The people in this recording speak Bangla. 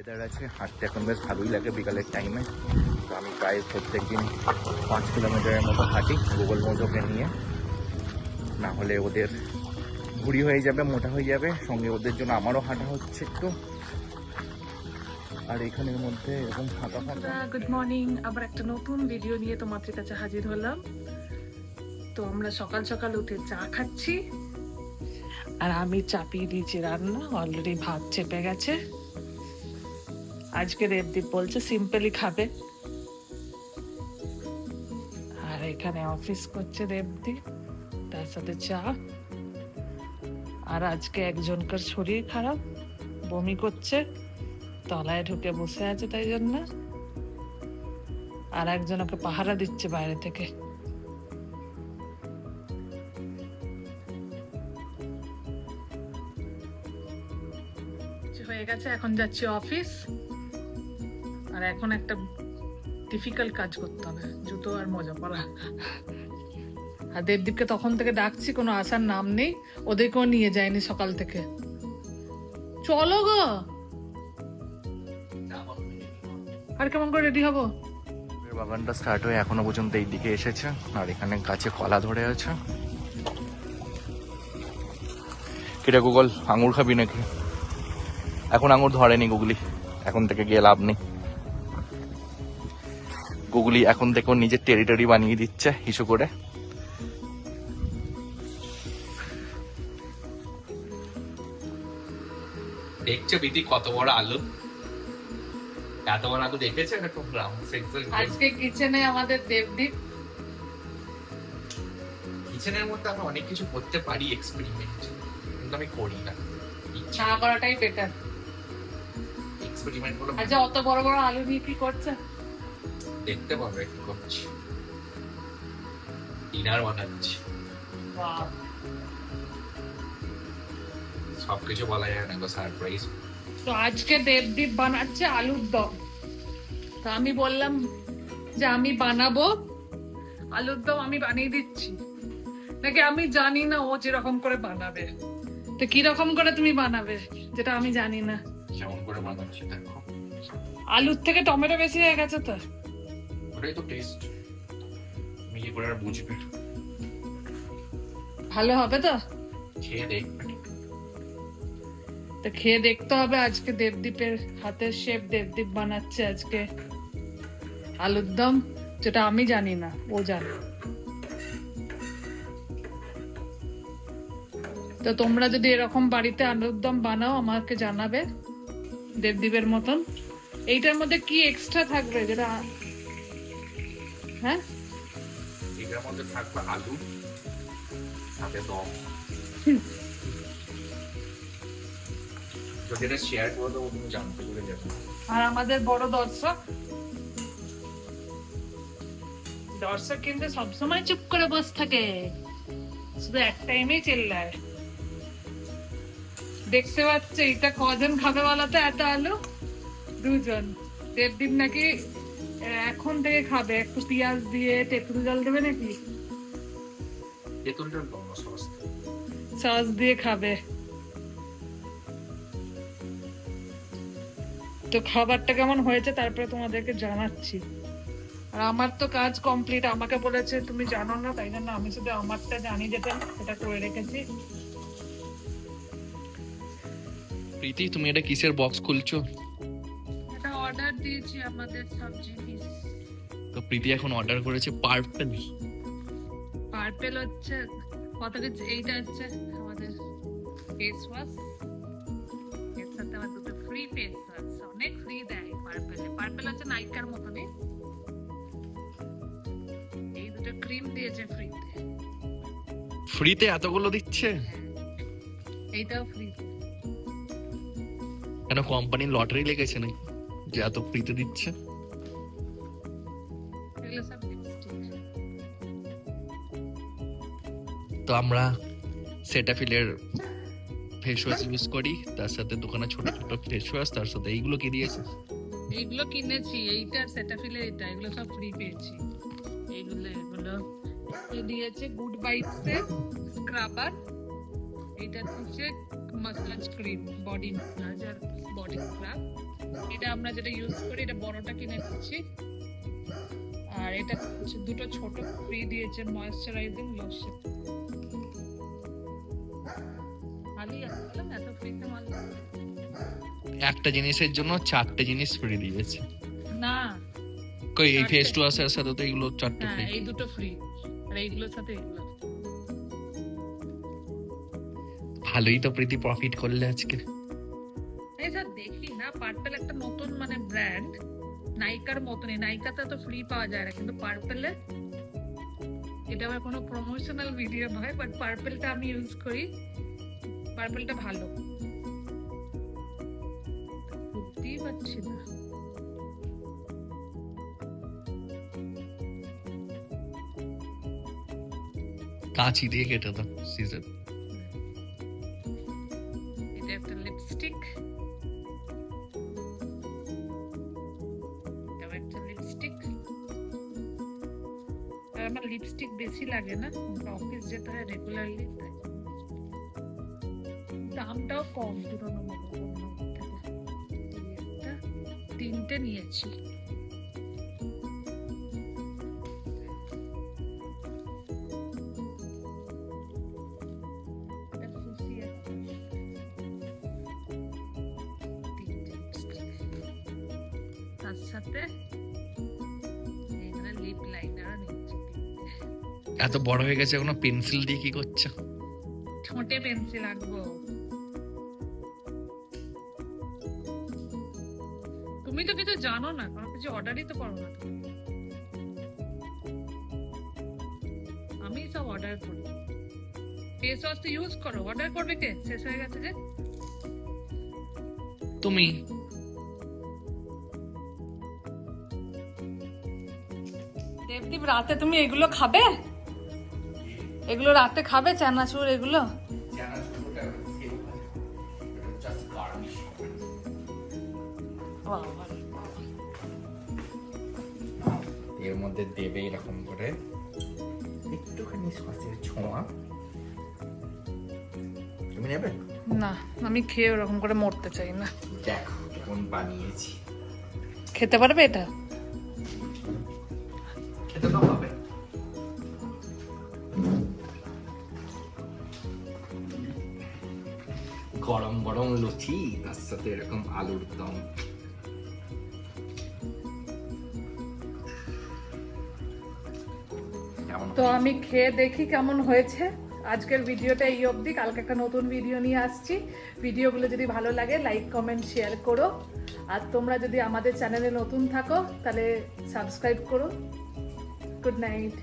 ওয়েদার আছে, হাঁটতে এখন বেশ ভালোই লাগে বিকালের টাইমে। তো আমি প্রায় প্রত্যেকদিন 5 কিলোমিটারের মতো হাঁটি গুগল মোজোকে নিয়ে, না হলে ওদের ভুঁড়ি হয়ে যাবে, মোটা হয়ে যাবে, সঙ্গে ওদের জন্য আমারও হাঁটা হচ্ছে একটু। আর এখানের মধ্যে এরকম ফাঁকা ফাঁকা। গুড মর্নিং, আবার একটা নতুন ভিডিও নিয়ে তোমাদের কাছে হাজির হলাম। তো আমরা সকাল সকাল উঠে চা খাচ্ছি, আর আমি চাপিয়ে দিয়েছি রান্না, অলরেডি ভাত চেপে গেছে। আজকে দেবদীপ বলছে সিম্পলি খাবে, আর এখানে অফিস করছে দেবদীপ, তার সাথে চা। আর আজকে একজনকার শরীর খারাপ, বমি করছে, তলায় ঢুকে বসে আছে, তাই জন্য। আর একজন ওকে পাহারা দিচ্ছে বাইরে থেকে। হয়ে গেছে, এখন যাচ্ছি অফিস। আর এখন একটা ডিফিকাল্ট কাজ করতে হবে, জুতো আর মোজা পরা। আর দেবদীপকে তখন থেকে ডাকছি, কোনো আসার নাম নেই, ওদেরকেও নিয়ে যায়নি সকাল থেকে। চলো গো, আর কেমন করে রেডি হবো? বাগানটা স্টার্ট হয়ে এখনো পর্যন্ত এই দিকে এসেছে, আর এখানে গাছে কলা ধরে আছে। কিরে গুগল, আঙুর খাবি নাকি? এখন আঙুর ধরেনি গুগলি, এখন থেকে গিয়ে লাভ নেই। গুগলি এখন থেকে নিজের টেরিটরি বানিয়ে দিচ্ছে ইস্যু করে। দেখছো বিধি কত বড় আলু, এত বড় আলু দেখেছো এরকম গ্রাউন্ড সেক্সেল। আজকে কিচেনে আমাদের দেবদীপ। কিচেনের মধ্যে আমি অনেক কিছু করতে পারি এক্সপেরিমেন্ট, কিন্তু আমি করি না। চা করাটাই বেটার। এক্সপেরিমেন্ট গুলো আচ্ছা, অত বড় বড় আলু নিয়ে কি করছে? দেখতে পারবে কি করছি। ডিনার বানাচ্ছি, বাহ, সবকিছু বলা যায় না, সারপ্রাইজ। তো আজকে দেবদীপ বানাচ্ছে আলুর দম। তো আমি বললাম যে আমি বানাবো আলুর দম, আমি বানিয়ে দিচ্ছি নাকি আমি জানি না ও যেরকম করে বানাবে। তো কিরকম করে তুমি বানাবে যেটা আমি জানি না? যেমন করে বানাচ্ছি দেখো, আলুর থেকে টমেটো বেশি হয়ে গেছে তো। ওটাই তো টেস্ট, তুমি কি করে আর বুঝবে? ভালো হবে তো? খেয়ে দেখবে। তো খেয়ে দেখতে হবে। আজকে দেবদীপের হাতের শেফ দেবদীপ বানাচ্ছে আজকে আলুর দম, যেটা আমি জানি না, ও জানে। তো তোমরা যদি এরকম বাড়িতে আলুর দম বানাও আমাকে জানাবে, দেবদীপের মতন। এইটার মধ্যে কি এক্সট্রা থাকবে যেটা? হ্যাঁ, এটার মধ্যে থাকবে আলু, সাথে দম। যদি এটা শেয়ার করে দেবো তুমি জানতে পেরে যাবে। আর আমাদের বড় দর্শক কিন্তু সবসময় চুপ করে বসে থাকে, শুধু এক টাইমেই চেল্লায়। দেখতে পাচ্ছে এটা কজন খাবে বলতো? এত আলু দুজন। দেবদীপ নাকি এখন থেকে খাবে, একটু পেঁয়াজ দিয়ে তেঁতুল জল দেবে নাকি, তেঁতুল জল দম সস্তা, সস দিয়ে খাবে। তো খাবারটা কেমন হয়েছে তারপরে তোমাদেরকে জানাচ্ছি। আর আমার তো কাজ কমপ্লিট, আমাকে বলেছে তুমি জানো না, তাই জন্য আমি শুধু আমারটা জানি যেটা সেটা করে রেখেছি। প্রীতি তুমি এটা কিসের বক্স খুলছো? এটা অর্ডার দিয়েছি আমাদের সব জিনিস। তো প্রীতি এখন অর্ডার করেছে পার্পল। পার্পেল হচ্ছে কত কিছু। এইটা হচ্ছে আমাদের ফেস ওয়াশ, এর সাথে আমার দুটো ফ্রি ফেস ওয়াশ, অনেক ফ্রি দেয় পার্পেলে। পার্পেল হচ্ছে নাইকার মতনই। এই দুটো ক্রিম দিয়েছে ফ্রিতে। ফ্রিতে এতগুলো দিচ্ছে? এইটাও ফ্রি। কেন কোম্পানির লটারি লেগেছে নাকি যে এত ফ্রিতে দিচ্ছে? এগুলো সব লিপস্টিক। তো আমরা সেটাফিলের ফেস ওয়াশ ইউজ করি, তার সাথে দোকানে ছোট ছোট ফেস ওয়াশ, তার সাথে এইগুলো কি দিয়েছে? এইগুলো কিনেছি, এইটা সেটাফিলের, এটা এগুলো সব ফ্রি পেয়েছি। এগুলো এ দিয়েছে গুড বাইটস এর স্ক্রাবার, এইটা হচ্ছে মাসাজ ক্রিম, বডি মাসাজ আর বডি স্ক্রাব। এটা এটা আমরা যেটা ইউজ করি এটা বড়টা কিনে নিচ্ছি, আর এটা হচ্ছে দুটো ছোট ফ্রি দিয়েছে ময়েশ্চারাইজিং লোশন। খালি আসলাম এত ফ্রিতে মাল একটা জিনিসের জন্য 4টে জিনিস ফ্রি দিয়েছে। না, কই এই 4টে? ফেস ওয়াশের সাথে তো এগুলো 4টে হ্যাঁ ফ্রি। এই দুটো ফ্রি, আর এইগুলোর সাথে এগুলো। ভালোই তো প্রীতি প্রফিট করলে আজকে। এই স্যার দেখি না, পার্পল একটা নতুন মানে ব্র্যান্ড, নাইকার মতনই। নাইকাতে তো ফ্রি পাওয়া যায় না, কিন্তু পার্পলে, এটা আমার কোনো প্রমোশনাল ভিডিও নয়, বাট পার্পলটা আমি ইউজ করি, পার্পলটা ভালো। বুঝতেই পারছি না। কাঁচি দিয়ে কেটে দাও সিজার। এটা একটা লিপস্টিক, এটা একটা লিপস্টিক। আর আমার লিপস্টিক বেশি লাগে না, অফিস যেতে হয় রেগুলারলি, তাই দামটাও কম পুরোনো মডেল থেকে। একটা 3টে নিয়েছি। এটা ফুসিয়া তার সাথে এখানে লিপ লাইনার নিচ্ছি। এত বড় হয়ে গেছে এখনো পেন্সিল দিয়ে কি করছো? ঠোঁটে পেন্সিল আঁকবো। তুমি তো কিছু জানো না, কোনো কিছু অর্ডারই তো করো না তুমি। আমি সব অর্ডার করি। ফেস ওয়াশ তো ইউজ করো, অর্ডার করবে কে? শেষ হয়ে গেছে যে। তুমি দেবদীপ রাতে তুমি এগুলো খাবে? এগুলো রাতে খাবে চানাচুর এগুলো? বাবা, এর মধ্যে দেবে এরকম করে একটুখানি সসের ছোঁয়া। তুমি নেবে? না আমি খেয়ে ওরকম করে মরতে চাই না। দেখো কেমন বানিয়েছি। খেতে পারবে এটা? খেতে তো হবে। গরম গরম লুচি, তার সাথে এরকম আলুর দম। তো আমি খেয়ে দেখি কেমন হয়েছে। আজকের ভিডিওটা এই অবধি, কালকে একটা নতুন ভিডিও নিয়ে আসছি। ভিডিওগুলো যদি ভালো লাগে লাইক কমেন্ট শেয়ার করো, আর তোমরা যদি আমাদের চ্যানেলে নতুন থাকো তাহলে সাবস্ক্রাইব করো। Good night.